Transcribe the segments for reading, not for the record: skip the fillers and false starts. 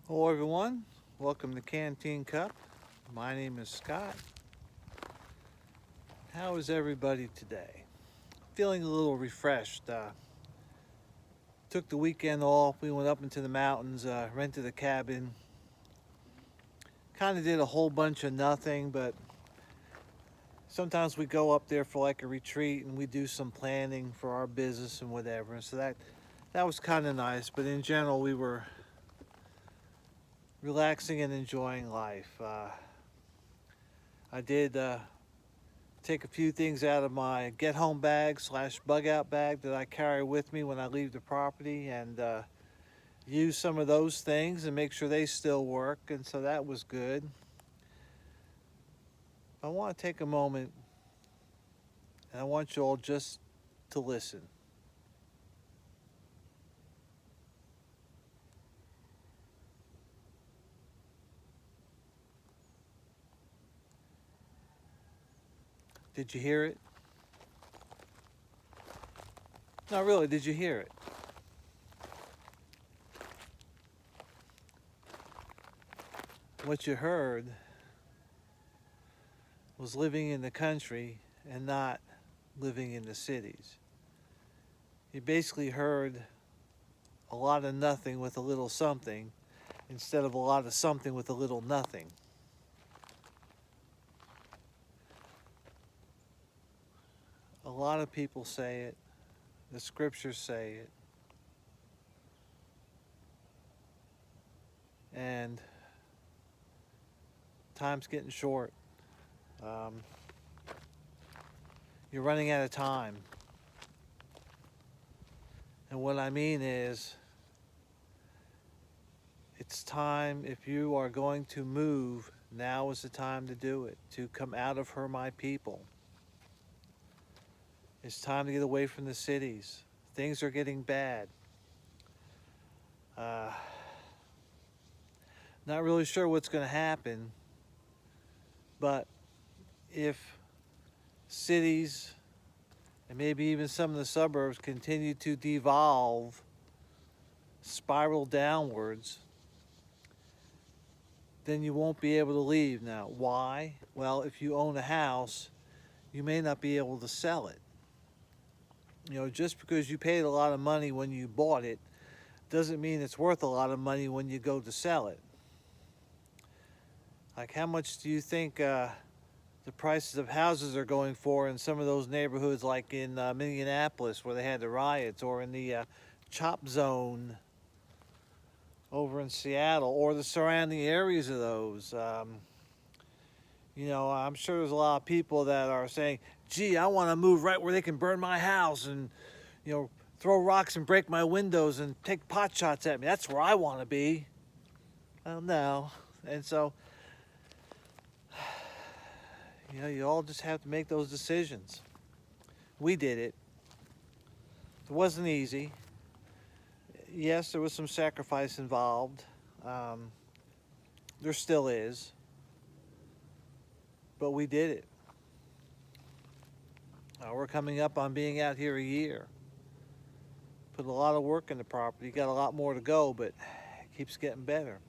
Hello everyone, welcome to Canteen Cup. My name is Scott. How is everybody today? Feeling a little refreshed. Took the weekend off. We went up into the mountains, rented a cabin. Kind of did a whole bunch of nothing, but sometimes we go up there for like a retreat and we do some planning for our business and whatever. And so that was kind of nice. But in general, we were relaxing and enjoying life. I did take a few things out of my get home bag slash bug out bag that I carry with me when I leave the property and use some of those things and make sure they still work. And so that was good. I want to take a moment and I want you all just to listen. Did you hear it? No, really, did you hear it? What you heard was living in the country and not living in the cities. You basically heard a lot of nothing with a little something instead of a lot of something with a little nothing. A lot of people say it, the scriptures say it, and time's getting short. Um, you're running out of time. And what I mean is, it's time, if you are going to move, now is the time to do it, to come out of her, my people. It's time to get away from the cities. Things are getting bad. Uh, Not really sure what's going to happen, but if cities and maybe even some of the suburbs continue to devolve, spiral downwards, then you won't be able to leave. Now, why? Well, if you own a house, you may not be able to sell it. You know, just because you paid a lot of money when you bought it doesn't mean it's worth a lot of money when you go to sell it. Like, how much do you think the prices of houses are going for in some of those neighborhoods, like in Minneapolis, where they had the riots, or in the Chop Zone over in Seattle, or the surrounding areas of those? You know, I'm sure there's a lot of people that are saying, gee, I want to move right where they can burn my house and, you know, throw rocks and break my windows and take pot shots at me. That's where I want to be. Well, no. And so, you know, you all just have to make those decisions. We did it. It wasn't easy. Yes, there was some sacrifice involved. There still is. But we did it. We're coming up on being out here a year. Put a lot of work in the property. Got a lot more to go, but it keeps getting better.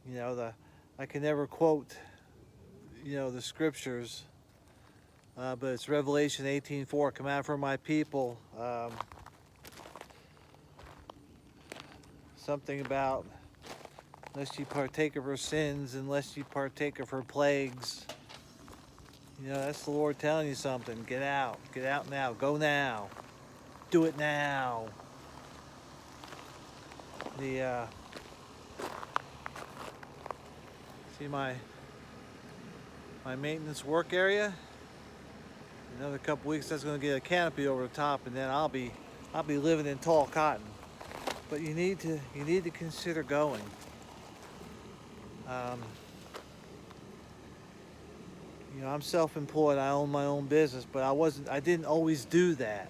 You know, I can never quote, you know, the scriptures, but it's Revelation 18:4. Come out from my people. Something about unless you partake of her sins, unless you partake of her plagues. You know, that's the Lord telling you something. Get out now, go now, do it now. The see my maintenance work area. Another couple weeks, that's going to get a canopy over the top, and then I'll be living in tall cotton. But you need to consider going. You know, I'm self-employed. I own my own business, but I didn't always do that.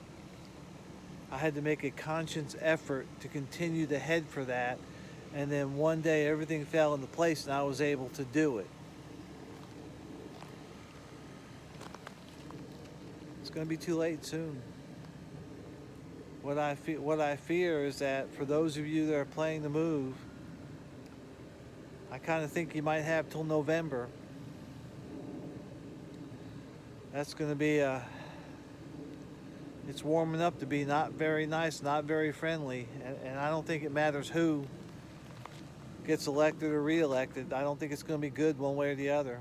I had to make a conscious effort to continue to head for that, and then one day everything fell into place and I was able to do it. It's going to be too late soon. What I fear is that for those of you that are planning to move, I kind of think you might have till November. That's going to be it's warming up to be not very nice, not very friendly, and I don't think it matters who gets elected or re-elected. I don't think it's going to be good one way or the other.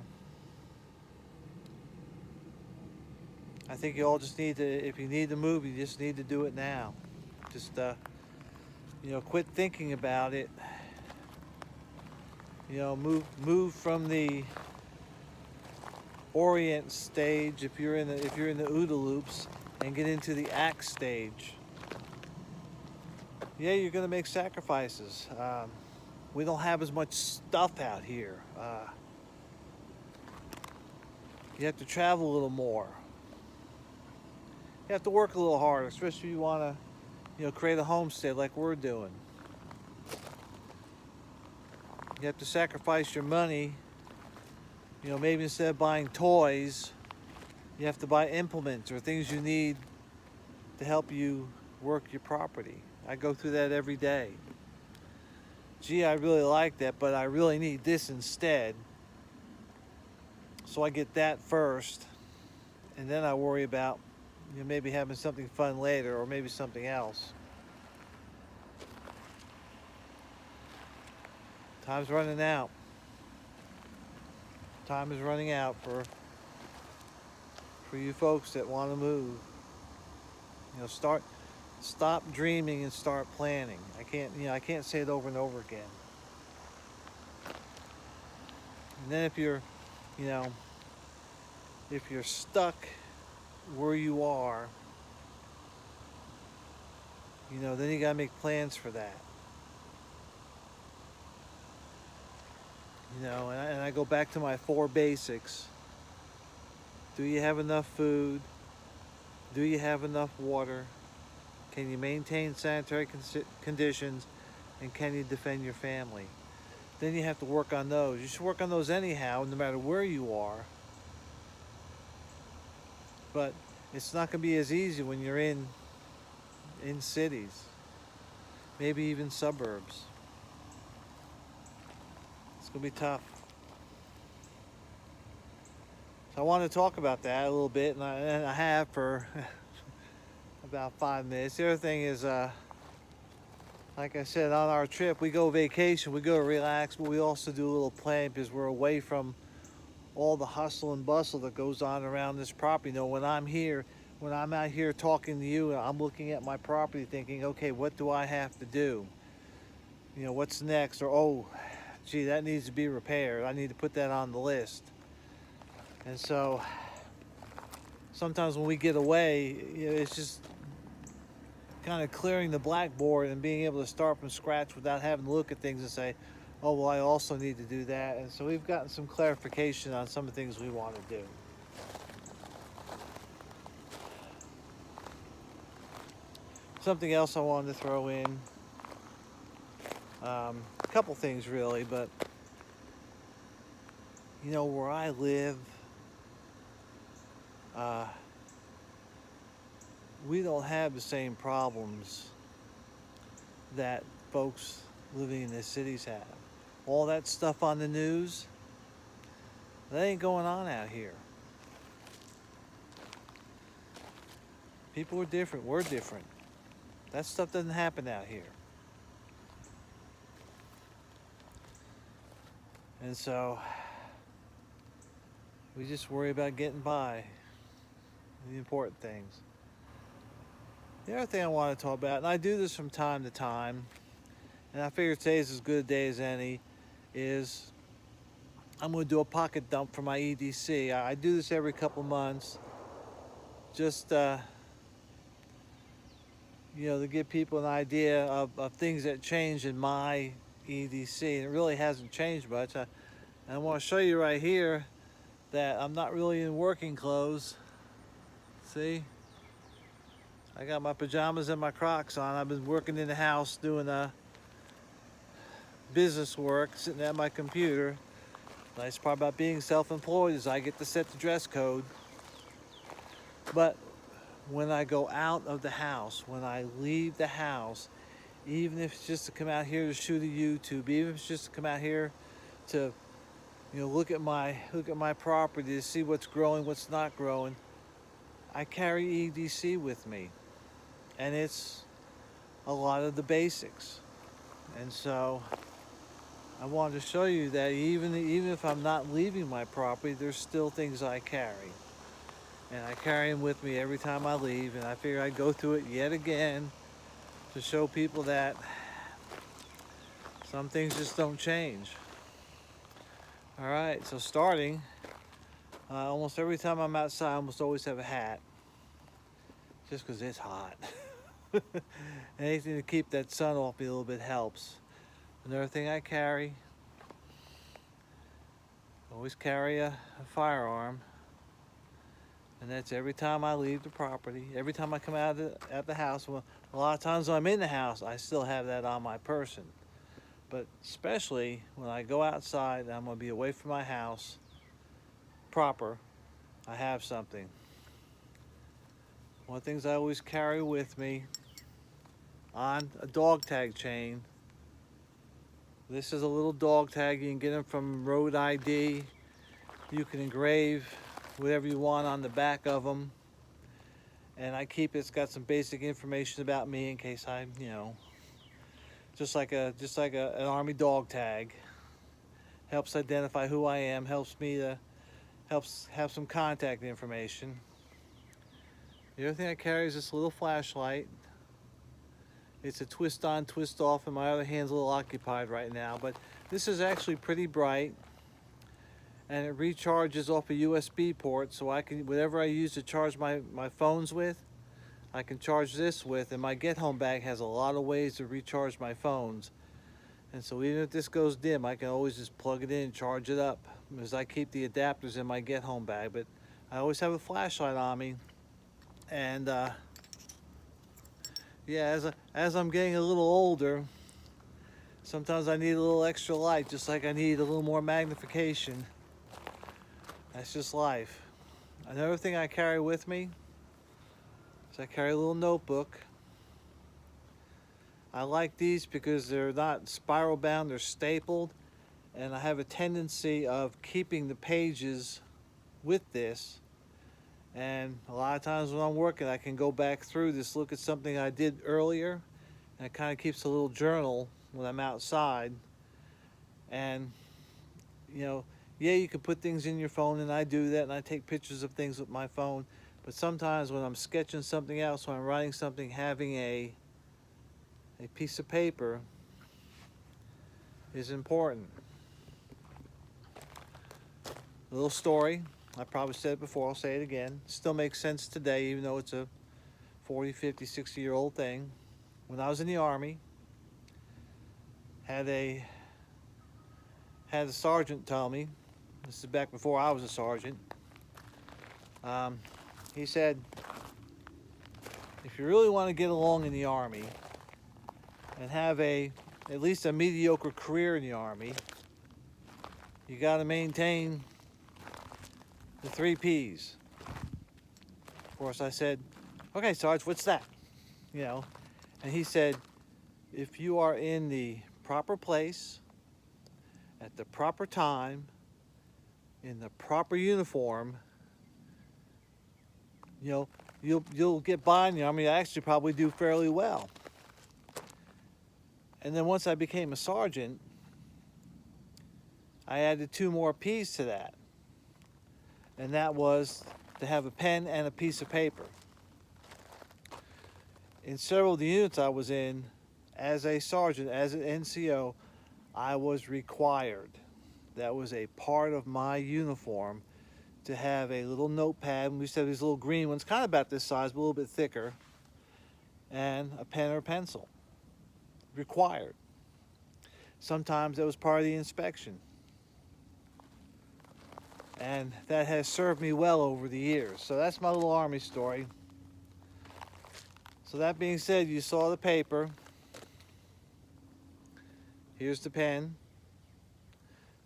I think you all just need to, if you need to move, you just need to do it now. Just, quit thinking about it. Move from the Orient stage if you're in the OODA loops and get into the act stage. Yeah, you're going to make sacrifices. We don't have as much stuff out here. You have to travel a little more. You have to work a little harder, especially if you want to, create a homestead like we're doing. You have to sacrifice your money. Maybe instead of buying toys, you have to buy implements or things you need to help you work your property. I go through that every day. Gee, I really like that, but I really need this instead. So I get that first, and then I worry about maybe having something fun later, or maybe something else. Time's running out. Time is running out for you folks that want to move. Stop dreaming and start planning. I can't say it over and over again. And then if you're stuck where you are, then you gotta make plans for that. And I go back to my 4 basics. Do you have enough food? Do you have enough water? Can you maintain sanitary conditions? And can you defend your family? Then you have to work on those. You should work on those anyhow, no matter where you are. But it's not going to be as easy when you're in cities, maybe even suburbs. It's going to be tough. So I want to talk about that a little bit, and I have for about 5 minutes. The other thing is, like I said, on our trip, we go vacation, we go relax, but we also do a little planning because we're away from all the hustle and bustle that goes on around this property. When I'm out here talking to you, I'm looking at my property thinking, okay, what do I have to do? What's next? Or, oh, gee, that needs to be repaired. I need to put that on the list. And so sometimes when we get away, it's just kind of clearing the blackboard and being able to start from scratch without having to look at things and say, oh, well, I also need to do that. And so we've gotten some clarification on some of the things we want to do. Something else I wanted to throw in, a couple things really, but where I live, we don't have the same problems that folks living in the cities have. All that stuff on the news, that ain't going on out here. People are different, we're different. That stuff doesn't happen out here. And so we just worry about getting by, the important things. The other thing I want to talk about, and I do this from time to time, and I figure today's as good a day as any, is I'm going to do a pocket dump for my EDC. I do this every couple months, just to give people an idea of things that change in my EDC, and it really hasn't changed much. I want to show you right here that I'm not really in working clothes. See? I got my pajamas and my Crocs on. I've been working in the house doing business work, sitting at my computer. Nice part about being self-employed is I get to set the dress code. But when I go out of the house, when I leave the house, even if it's just to come out here to shoot a YouTube, even if it's just to come out here to, look at my property to see what's growing, what's not growing, I carry EDC with me, and it's a lot of the basics. And so I wanted to show you that even if I'm not leaving my property, there's still things I carry. And I carry them with me every time I leave, and I figure I'd go through it yet again to show people that some things just don't change. All right, so starting, almost every time I'm outside, I almost always have a hat, just because it's hot. Anything to keep that sun off me a little bit helps. Another thing I carry, always carry a firearm. And that's every time I leave the property, every time I come out of the house. Well, a lot of times when I'm in the house, I still have that on my person. But especially when I go outside and I'm going to be away from my house proper, I have something. One of the things I always carry with me on a dog tag chain. This is a little dog tag. You can get them from Road ID. You can engrave whatever you want on the back of them, and I keep it's got some basic information about me in case I'm, just like an army dog tag. Helps identify who I am, helps have some contact information. The other thing I carry is this little flashlight. It's a twist on, twist off, and my other hand's a little occupied right now, but this is actually pretty bright. And it recharges off a USB port, so I can, whatever I use to charge my phones with, I can charge this with, and my Get Home bag has a lot of ways to recharge my phones. And so even if this goes dim, I can always just plug it in and charge it up, because I keep the adapters in my Get Home bag. But I always have a flashlight on me, and yeah, as I'm getting a little older, sometimes I need a little extra light, just like I need a little more magnification. That's just life. Another thing I carry with me is I carry a little notebook. I like these because they're not spiral bound, they're stapled, and I have a tendency of keeping the pages with this. And a lot of times when I'm working, I can go back through this, look at something I did earlier, and it kind of keeps a little journal when I'm outside. And yeah, you can put things in your phone, and I do that, and I take pictures of things with my phone. But sometimes when I'm sketching something else, when I'm writing something, having a piece of paper is important. A little story. I probably said it before, I'll say it again. Still makes sense today, even though it's a 40, 50, 60-year-old thing. When I was in the Army, had a sergeant tell me, this is back before I was a sergeant, he said, if you really want to get along in the Army and have at least a mediocre career in the Army, you got to maintain the 3 P's. Of course, I said, okay, Sarge, what's that? And he said, if you are in the proper place, at the proper time, in the proper uniform, you'll get by in the Army. I actually probably do fairly well. And then once I became a sergeant, I added 2 more P's to that. And that was to have a pen and a piece of paper. In several of the units I was in, as a sergeant, as an NCO, I was required. That was a part of my uniform to have a little notepad. We used to have these little green ones, kind of about this size, but a little bit thicker, and a pen or pencil. Required. Sometimes that was part of the inspection. And that has served me well over the years. So that's my little Army story. So that being said, you saw the paper. Here's the pen.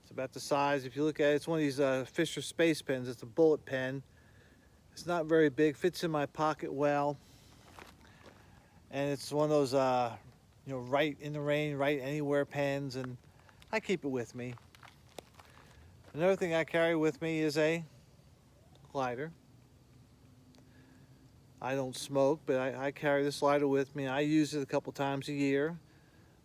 It's about the size, if you look at it, it's one of these Fisher Space pens. It's a bullet pen. It's not very big, fits in my pocket well, and it's one of those, right in the rain, right anywhere pens, and I keep it with me. Another thing I carry with me is a lighter. I don't smoke, but I carry this lighter with me. I use it a couple times a year,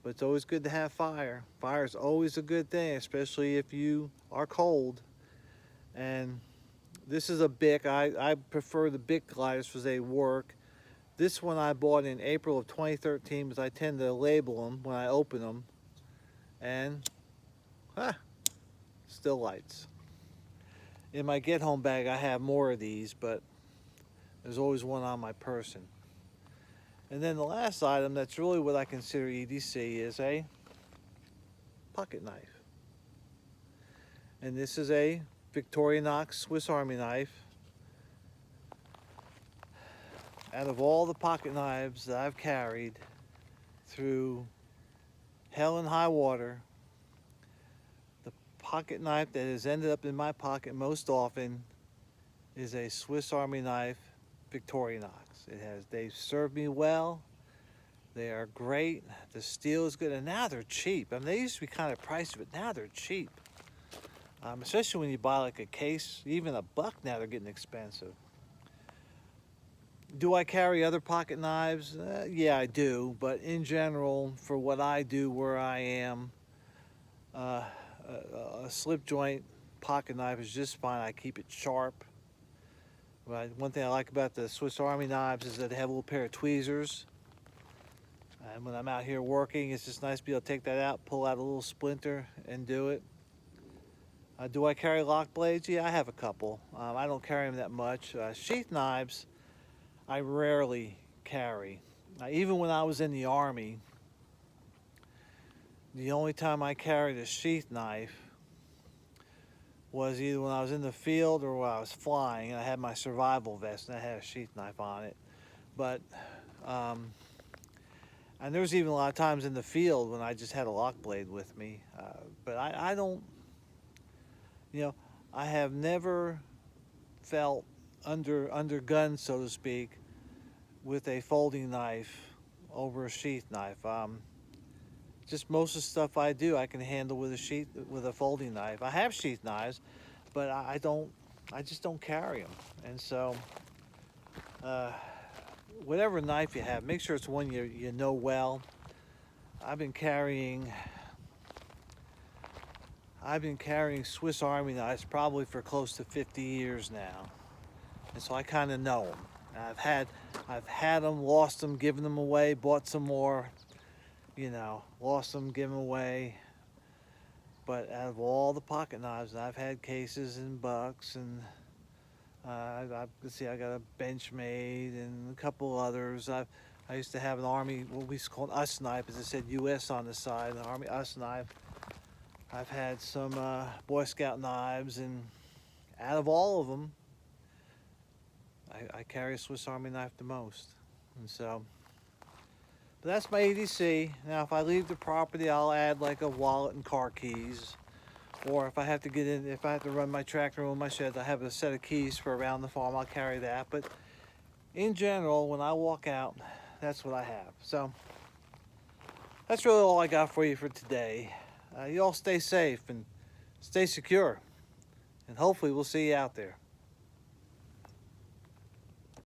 but it's always good to have fire. Fire is always a good thing, especially if you are cold. And this is a Bic. I prefer the Bic lighters because they work. This one I bought in April of 2013 because I tend to label them when I open them. And, still lights. In my get home bag I have more of these, but there's always one on my person. And then the last item that's really what I consider EDC is a pocket knife. And this is a Victorinox Swiss Army knife. Out of all the pocket knives that I've carried through hell and high water, the pocket knife that has ended up in my pocket most often is a Swiss Army knife Victorinox. They've served me well. They are great. The steel is good, and now they're cheap. I mean, they used to be kind of pricey, but now they're cheap. Especially when you buy like a case, even a buck now, they're getting expensive. Do I carry other pocket knives? Yeah, I do, but in general, for what I do where I am, a slip joint pocket knife is just fine. I keep it sharp. But one thing I like about the Swiss Army knives is that they have a little pair of tweezers. And when I'm out here working, it's just nice to be able to take that out, pull out a little splinter, and do it. Do I carry lock blades? Yeah, I have a couple. I don't carry them that much. Sheath knives, I rarely carry. Even when I was in the Army, the only time I carried a sheath knife was either when I was in the field or when I was flying, and I had my survival vest and I had a sheath knife on it. But and there was even a lot of times in the field when I just had a lock blade with me. But I don't, I have never felt undergunned, so to speak, with a folding knife over a sheath knife. Just most of the stuff I do, I can handle with a folding knife. I have sheath knives, but I just don't carry them. And so, whatever knife you have, make sure it's one you know well. I've been carrying Swiss Army knives probably for close to 50 years now, and so I kind of know them. I've had them, lost them, given them away, bought some more. Lost them, given away. But out of all the pocket knives, I've had cases and bucks, and let's see, I got a Benchmade and a couple others. I used to have an Army, what we used to call an US knife, as it said US on the side, an Army US knife. I've had some Boy Scout knives, and out of all of them, I carry a Swiss Army knife the most. And so, but that's my EDC. Now, if I leave the property, I'll add like a wallet and car keys. Or if I have to run my tractor or my shed, I have a set of keys for around the farm, I'll carry that. But in general, when I walk out, that's what I have. So that's really all I got for you for today. You all stay safe and stay secure. And hopefully we'll see you out there.